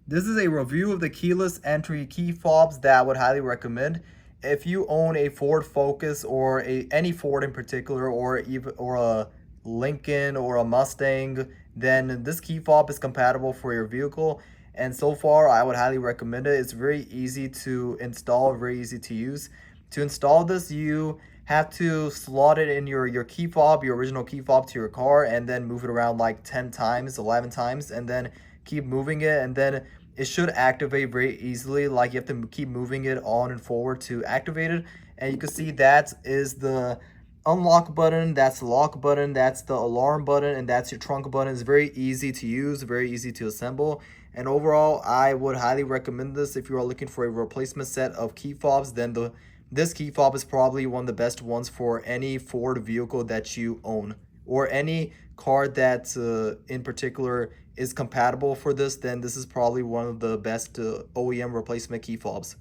This is a review of the keyless entry key fobs that I would highly recommend. If you own a Ford Focus or any Ford in particular, or even a Lincoln or a Mustang, then this key fob is compatible for your vehicle. And so far, I would highly recommend it. It's very easy to install, very easy to use. To install this, you have to slot it in your key fob, your original key fob, to your car, and then move it around like 10 times, 11 times, and then keep moving it, and then it should activate very easily. Like, you have to keep moving it on and forward to activate it. And you can see that is the unlock button, that's the lock button, that's the alarm button, and that's your trunk button. It's very easy to use, very easy to assemble. And overall, I would highly recommend this. If you are looking for a replacement set of key fobs, then this key fob is probably one of the best ones for any Ford vehicle that you own, or any car that in particular is compatible for this. Then this is probably one of the best OEM replacement key fobs.